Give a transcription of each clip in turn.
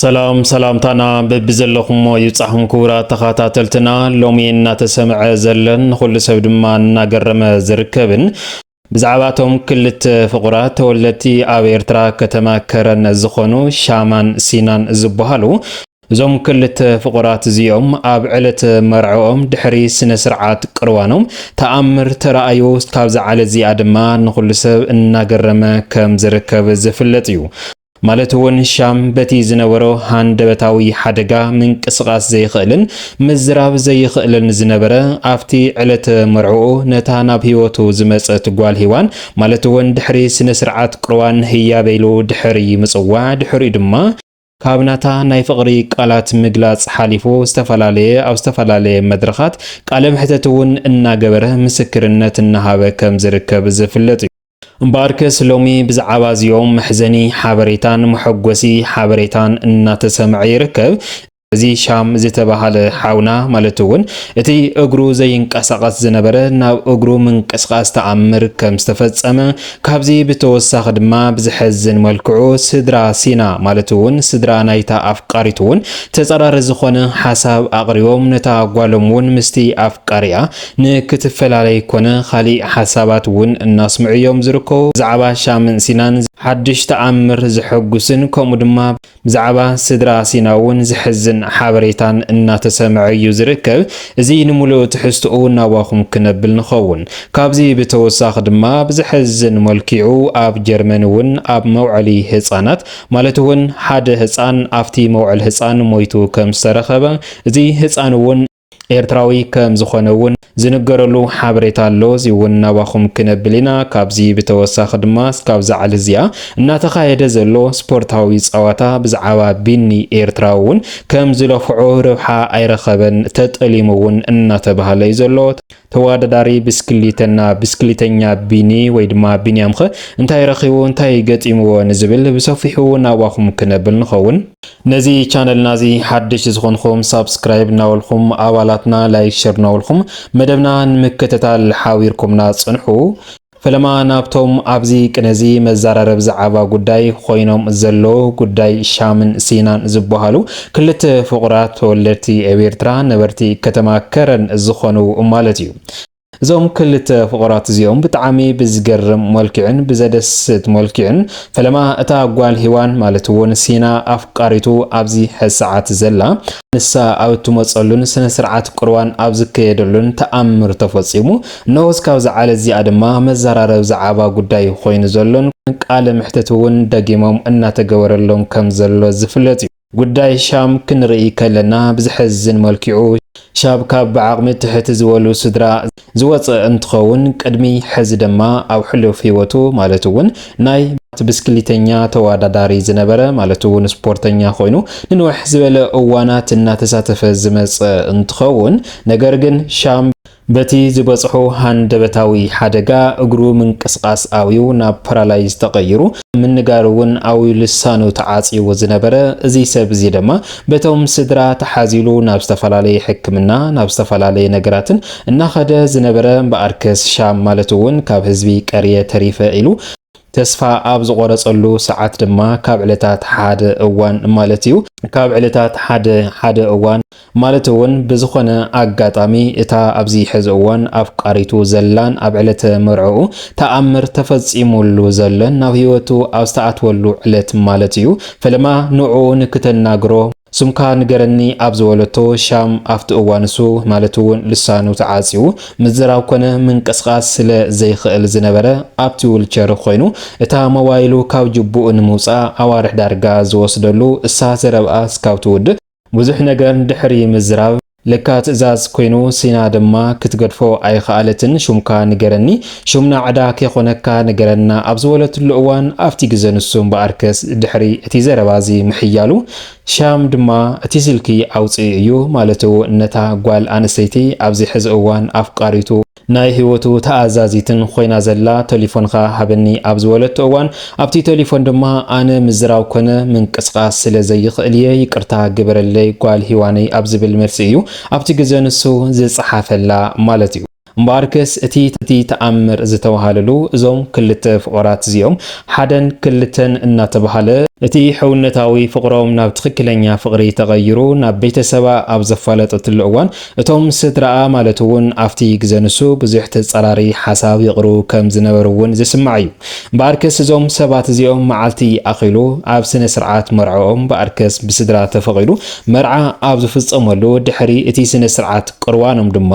سلام سلامتنا ببزلكم يصحم كورا تخاتلتنا لومين نتسمع زلن كل سب دما ناغرم زركبن بزعباتهم كلت فقرات والتي ابيرترا كتما كرن زخونو شامان سينان زبهالو زوم كلت فقرات زيوم اب علت مرعوم دحري سنه سرعات قروانوم تامر ترايو كابز على زياد ما نقول سب ناغرم كم زركب زفلطيو مالتون شام بتي زنورو هاندبتاوي حدقا من قسقاس زي خلن مزراب زي خلن زنبره افتي علت مرعو نتانا بهيوتو زمصت غوال هيوان مالتون دحري سنه سرعات قروان هيا بيلو دحري مصوا دحري دما كابناتا ناي فقري قالات مغلاص حاليفو استفلاليه او استفلاليه مدرخات قالم حتتون انا غبره مسكرنت النهابه كم زركب زفلط مباركس لومي بزعاباز يوم محزني حابريتان محقوسي حابريتان إنا تسمع يركب زي شام زي تباهال حاونا مالتون اتي اقرو زي انقاسقاس زنبره ناب اقرو من قسقاس تأمر كم استفزأما كابزي بتوساق دما بزحزن ملكعو سدرا سينا مالتون سدرا نايتا افقاريتون تزرار زخون حساب اقريوم نتا قوالمون مستي افقاريا نكتفل عليكون خالي حساباتون الناس معيوم زركو زعبا شامن سينان حدش تأمر زحقوسن كومو دما بزعبا سدرا سيناون زحزن حابريتان إنا تسمعي زركب زي نمولو تحستقو نواخم كنبل نخون كابزي بتوساق دما بزحزن ملكيعو اب جرمنون اب موعلي هصانات مالتون حد هصان افتي موعل هصان مويتو كم سرخبا زي هصانون ኤርትራዊ ከም ዝኾነውን ዝንገረሉ ሓበሬታ ኣሎ ዚውን ናባኹም ክነብልና ካብዚ ብተወሳኺ ድማ ስካብ ዛዕል እዚኣ እናተኻየደ ዘሎ ስፖርታዊ ፀዋታ ብዛዕባ ቢኒ ኤርትራውን ከም ዝለፍዖ ረብሓ ኣይረኸበን ተጠሊሙውን እናተባሃለ ዘሎ ተዋዳዳሪ ብስክሊተኛ ብስክሊተኛ ቢኒ ወይ ድማ ቢንያምኸ እንታይ ረኺቡ እንታይ ገጢምዎ ንዝብል ብሰፊሑ ናባኹም ክነብል ንኸውን ነዚ ቻነል ናዚ ሓድሽ ዝኾንኩም ሳብስክራይብ ናወልኩም አባላትና ላይክ ሼር ናወልኩም መደብና ንምክትታል ሓዊርኩምና ጽንሑ ፈለማ ናብቶም ኣብዚ ቅነዚ መዛራረብ ዝዓባ ጉዳይ ኮይኖም ዘሎ ጉዳይ ሻምን ሲናን ዝበሃሉ ክልተ ፍቁራት ወለድቲ ኤርትራ ነበርቲ ከተማ ከረን ዝኾኑ ማለት እዩ زوم كلت فقرات زيوم بتعامي بزجرم ملكعن بزدست ملكعن فلما اتا قوال هيوان مالتون سينا افقاريتو ابزي حساعات زلا نسا اوتو مصلون سنه سرعات قروان ابزي كيدلون تامر تفصيمو نوز كاوز على زي ادما مزارارب زعابا غداي خوين زلون قال محتتون دغيمم ان تغورلون كم زلو زفلت غداي شام كنري كلنا بزحزن ملكعو شاب كاب بعقم تحت زولو سدرا زوص انتخون قدمي حز دما او حلو فيوتو مالتون ناي بسكليتنيا تواداداري زنبره مالتون سبورتنيا خوينو ننوح زبل اوانات እና ተሳተፈ ዝመጽ እንትኸውን ነገር ግን ሻም በቲ ዝበጽሑ ሃንደበታዊ ሓደጋ እግሩ ምንቅስቃስ አዊው ናብ ፓራላይዝ ተቀይሩ ምንጋሩን አዊ ልሳኑ ተዓጽዩ ዝነበረ እዚ ሰብ እዚ ደማ በቶም ስድራ ተሓዚሉ ናብ ዝተፈላላይ ሕክምና ናብ ዝተፈላላይ ነገራትን እናኸደ ዝነበረ በአርከስ ሻም ማለትውን ካብ ህዝቢ ቀርየ ተሪፈ ኢሉ ተስፋ ኣብ ዝቆረጸሉ ሰዓት ድማ ካብ ዕለታት ሓደ እዋን ማለት እዩ ካብ ዕለታት ሓደ እዋን ማለት እውን ብዝኾነ አጋጣሚ እታ ኣብዚ ሕዚ እዋን አፍቃሪቱ ዘላን ኣብ ዕለተ መርዑ ተኣምር ተፈጺሙሉ ዘለን ናብ ህይወቱ ኣብ ዝተኣትወሉ ዕለት ማለት እዩ ፈለማ ንዑ ንክተናግሮ ሱምካ ንገረኒ ኣብ ዝወለቶ ሻም ኣብቲ እዋንሱ ማለትውን ልሳኑ ተዓጽዩ ምዝራብ ኮነ ምንቅስቃስ ስለ ዘይኽእል ዝነበረ ኣብቲ ዊልቸር ኮይኑ እታ ሞባይሉ ካብ ጅቡኡ ንምውፃእ ኣዋርሕ ዳርጋ ዝወስደሉ እሳ ዘረብኣ ስካብ ትውድእ ብዙሕ ነገር ድሕሪ ምዝራብ ለካ ትእዛዝ ኮይኑ ሲና ድማ ክትገድፎ ኣይኸኣለትን ሹምካ ንገረኒ ሹምና ዓዳ ከኾነካ ንገረና ኣብ ዝወለትሉ እዋን ኣብቲ ግዜ ንሱም በአርከስ ድሕሪ እቲ ዘረባዚ ምሕያሉ ሻም ድማ እቲ ስልኪ ኣውፅኡ እዩ ማለቱ ነታ ጓል ኣንስተይቲ ኣብዚ ሕዚ እዋን ኣፍቃሪቱ ናይ ህይወቱ ተኣዛዚትን ኮይና ዘላ ቴሌፎንካ ሃበኒ ኣብ ዝወለቶ እዋን ኣብቲ ቴሌፎን ድማ ኣነ ምዝራብ ኮነ ምንቅስቃስ ስለ ዘይኽእል ይቅርታ ግበረለይ ጓል ሂዋነይ ኣብ ዝብል መልሲ እዩ ኣብቲ ግዜ ንሱ ዝጽሓፈላ ማለት እዩ مباركس اتي تأمر زتوهاللو زوم كلت فقرات زيوم حدن كلتن ان تبهال እቲ ሕውነታዊ ፍቕሮም ናብ ትኽክለኛ ፍቕሪ ተቐይሩ ናብ ቤተሰባ ኣብ ዘፋለጠትሉ እዋን እቶም ስድራኣ ማለት እውን ኣብቲ ግዜ ንሱ ብዙሕ ተጸራሪ ሓሳብ ይቕሩ ከም ዝነበሩ እውን ዝስማዕ እዩ። በኣርከስ እዞም ሰባት እዚኦም መዓልቲ ኣኺሉ ኣብ ስነ ስርዓት መርዓኦም በኣርከስ ብስድራ ተፈቒዱ መርዓ ኣብ ዝፍጸመሉ ድሕሪ እቲ ስነ ስርዓት ቁርባኖም ድማ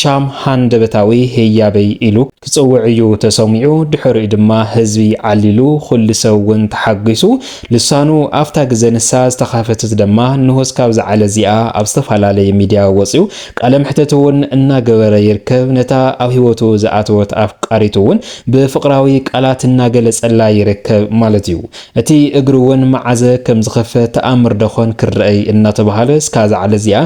ሻም ሃንደበታዊ ህያበይ ኢሉ ክጽውዕ እዩ ተሰሚዑ። ድሕሪኡ ድማ ህዝቢ ዓሊሉ ኩሉ ሰብ እውን ተሓጊሱ ልሳኑ ኣፍታ ግዜ ንሳ ዝተኻፈተት ድማ ንሆስ ካብ ዝዓለ እዚኣ ኣብ ዝተፈላለየ ሚድያ ወፂኡ ቃለ ምሕተት እውን እናገበረ ይርከብ። ነታ ኣብ ሂወቱ ዝኣተወት ኣፍቃሪቱ እውን ብፍቕራዊ ቃላት እናገለጸላ ይርከብ ማለት እዩ። እቲ እግሩ እውን መዓዘ ከም ዝኸፈት ተኣምር ደኾን ክርአይ እናተባሃለ እስካ ዝዓለ እዚኣ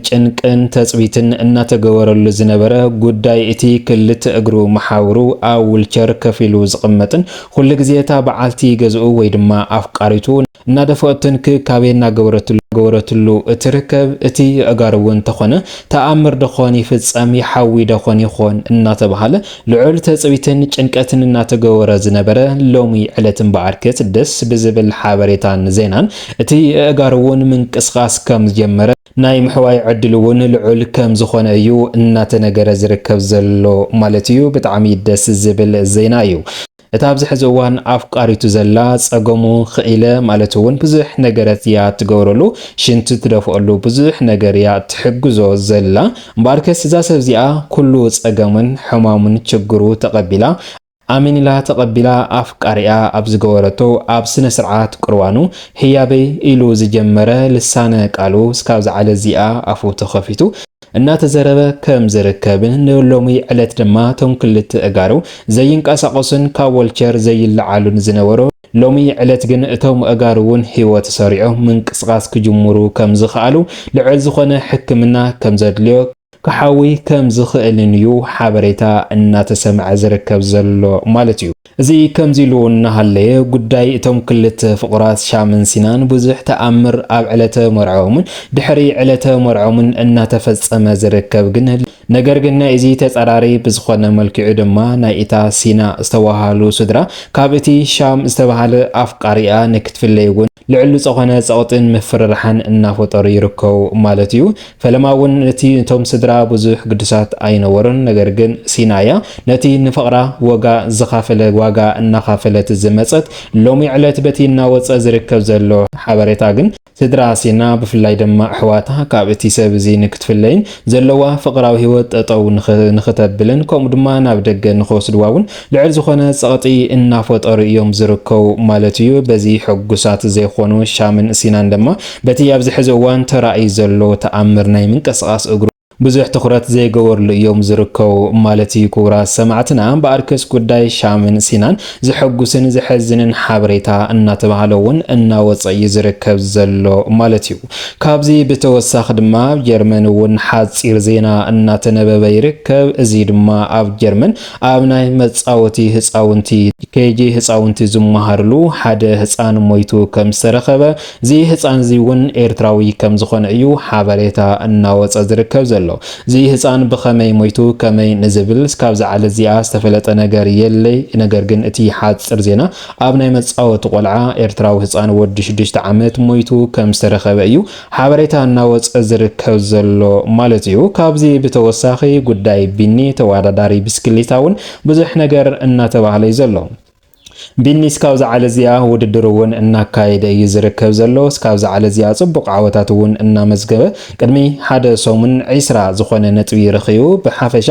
ጭንቅን ተጽቢትን እናተገበረሉ ዝነበረ ጉዳይ እቲ ክልተ እግሩ መሓውሩ ኣብ ዊልቸር ከፊሉ ዝቕመጥን ኩሉ ግዜ እታ በዓልቲ ገዝኡ ወይ ድማ ኣፍቃሪቱ እናደፈአትን ክካቤ እናገበረትሉ እትርከብ እቲ ኣጋር እውን ተኾነ ተኣምር ደኾን ይፍጸም ይሓዊ ደኾን ይኾን እናተባሃለ ልዑል ተጽቢትን ጭንቀትን እናተገበረ ዝነበረ ሎሚ ዕለትን በኣርከት ደስ ብዝብል ሓበሬታን ዜናን እቲ ኣጋር እውን ምንቅስቓስ ከም ዝጀመረ ናይ ምሕዋይ ዕድል እውን ልዑል ከም ዝኾነ እዩ እናተነገረ ዝርከብ ዘሎ ማለት እዩ። ብጣዕሚ ደስ ዝብል ዜና እዩ። እታ ኣብዚ ሕዚ እዋን ኣፍቃሪቱ ዘላ ጸገሙ ክኢለ ማለት እውን ብዙሕ ነገራት እያ ትገብረሉ፣ ሽንቲ ትደፍአሉ፣ ብዙሕ ነገር እያ ትሕግዞ ዘላ። እምበኣርከስ እዛ ሰብ እዚኣ ኩሉ ጸገምን ሕማሙን ችግሩ ተቐቢላ ኣሚኒላ ተቐቢላ ኣፍቃሪኣ ኣብ ዝገበረቶ ኣብ ስነ ስርዓት ቁርባኑ ህያበይ ኢሉ ዝጀመረ ልሳነ ቃሉ እስካብ ዝዓለ እዚኣ ኣፉ ተኸፊቱ እናተዘረበ ከም ዝርከብን ንሎሚ ዕለት ድማ ቶም ክልተ እጋሩ ዘይንቀሳቀሱን ካብ ወልቸር ዘይለዓሉን ዝነበሩ ሎሚ ዕለት ግን እቶም እጋሩ እውን ህይወት ሰሪዖም ምንቅስቓስ ክጅምሩ ከም ዝኽኣሉ ልዑል ዝኾነ ሕክምና ከም ዘድልዮ ክሓዊ ከም ዝኽእልን እዩ ሓበሬታ እናተሰምዐ ዝርከብ ዘሎ ማለት እዩ። እዚ ከምዚ ኢሉ እናሃለየ ጉዳይ እቶም ክልተ ፍቑራት ሻምን ሲናን ብዙሕ ተኣምር ኣብ ዕለተ መርዓኦምን ድሕሪ ዕለተ መርዓኦምን እናተፈጸመ ዝርከብ ግን ነገር ግን ናይ እዚ ተጸራሪ ብዝኾነ መልክዑ ድማ ናይ እታ ሲና ዝተዋሃሉ ስድራ ካብ እቲ ሻም ዝተባሃለ ኣፍቃሪኣ ንክትፍለይ እውን ልዕሊ ዝኾነ ጸቕጥን ምፍርራሕን እናፈጠሩ ይርከቡ ማለት እዩ። ፈለማ እውን ነቲ እቶም ስድራ ብዙሕ ግድሳት ኣይነበሩን። ነገር ግን ሲናያ ነቲ ንፍቕራ ወጋ ዝኻፈለ ዋጋ እናኻፈለት ዝመጸት ሎሚ ዕለት በቲ እናወፀ ዝርከብ ዘሎ ሓበሬታ ግን ስድራ ሲና ብፍላይ ድማ ኣሕዋታ ካብ እቲ ሰብ እዚ ንክትፍለይን ዘለዋ ፍቕራዊ ህይወት ጠጠው ንኽተብልን ከምኡ ድማ ናብ ደገ ንኽወስድዋ እውን ልዕል ዝኾነ ጸቕጢ እናፈጠሩ እዮም ዝርከቡ ማለት እዩ። በዚ ሕጉሳት ዘይኾኑ ሻምን ሲናን ድማ በቲ ኣብዚ ሕዚ እዋን ተራእዩ ዘሎ ተኣምር ናይ ምንቅስቓስ እግሩ ብዙሕ ትኹረት ዘይገበርሉ እዮም ዝርከቡ ማለት እዩ። ክቡራት ሰማዕትና በኣርከስ ጉዳይ ሻምን ሲናን ዝሕጉስን ዝሕዝንን ሓበሬታ እናተባሃለ እውን እናወፀ እዩ ዝርከብ ዘሎ ማለት እዩ። ካብዚ ብተወሳኺ ድማ ኣብ ጀርመን እውን ሓፂር ዜና እናተነበበ ይርከብ። እዚ ድማ ኣብ ጀርመን ኣብ ናይ መጻወቲ ህፃውንቲ ኬጂ ህፃውንቲ ዝመሃርሉ ሓደ ህፃን ሞይቱ ከም ዝተረኸበ እዚ ህፃን እዚ እውን ኤርትራዊ ከም ዝኾነ እዩ ሓበሬታ እናወፀ ዝርከብ ዘሎ። እዚ ህፃን ብኸመይ ሞይቱ ከመይ ንዝብል እስካብ ዝዓለ እዚኣ ዝተፈለጠ ነገር የለይ። ነገር ግን እቲ ሓፂር ዜና ኣብ ናይ መጻወቲ ቆልዓ ኤርትራዊ ህፃን ወዲ 6 ዓመት ሞይቱ ከም ዝተረኸበ እዩ ሓበሬታ እናወፀ ዝርከብ ዘሎ ማለት እዩ። ካብዚ ብተወሳኺ ጉዳይ ቢኒ ተወዳዳሪ ብስክሌታ እውን ብዙሕ ነገር እናተባሃለ እዩ ዘሎ። ቢኒ እስካብ ዝዓለ እዚኣ ውድድር እውን እናካየደ እዩ ዝርከብ ዘሎ። እስካብ ዝዓለ እዚኣ ጽቡቕ ዓወታት እውን እናመዝገበ ቅድሚ ሓደ ሰሙን 20 ዝኾነ ነጥቢ ረኺቡ ብሓፈሻ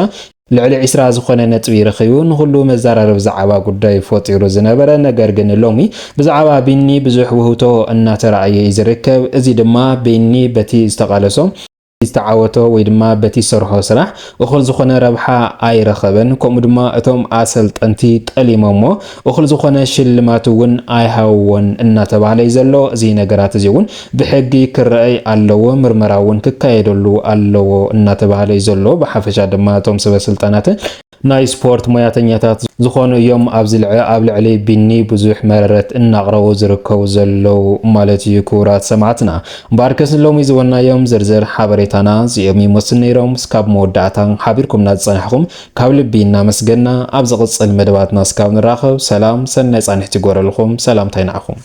ልዕሊ 20 ዝኾነ ነጥቢ ረኺቡ ንኹሉ መዘራረብ ዛዕባ ጉዳይ ፈጢሩ ዝነበረ። ነገር ግን ሎሚ ብዛዕባ ቢኒ ብዙሕ ውህብቶ እናተረኣየ እዩ ዝርከብ። እዚ ድማ ቢኒ በቲ ዝተቃለሶ ዝተዓወቶ ወይ ድማ በቲ ሰርሖ ስራሕ እኹል ዝኾነ ረብሓ ኣይረኸበን። ከምኡ ድማ እቶም ኣሰልጠንቲ ጠሊሞሞ እኹል ዝኾነ ሽልማት እውን ኣይሃወን እናተባሃለ እዩ ዘሎ። እዚ ነገራት እዚ እውን ብሕጊ ክረአይ ኣለዎ፣ ምርመራ እውን ክካየደሉ ኣለዎ እናተባሃለ እዩ ዘሎ። ብሓፈሻ ድማ እቶም ሰበስልጣናት ናይ ስፖርት ሞያተኛታት ዝኾኑ እዮም ኣብ ልዕሊ ቢኒ ብዙሕ መረረት እናቕረቡ ዝርከቡ ዘለው ማለት እዩ። ክቡራት ሰማዕትና እምበኣርከስ ሎሚ ዝወናዮም ዝርዝር ሓበሬታና እዚኦም ይመስሉ ነይሮም። እስካብ መወዳእታ ሓቢርኩምና ዝፀናሕኩም ካብ ልቢ እናመስገና ኣብ ዝቕፅል መደባትና እስካብ ንራኸብ ሰላም ሰናይ ጻንሕቲ ይጎረልኩም። ሰላምታይ ንዓኹም።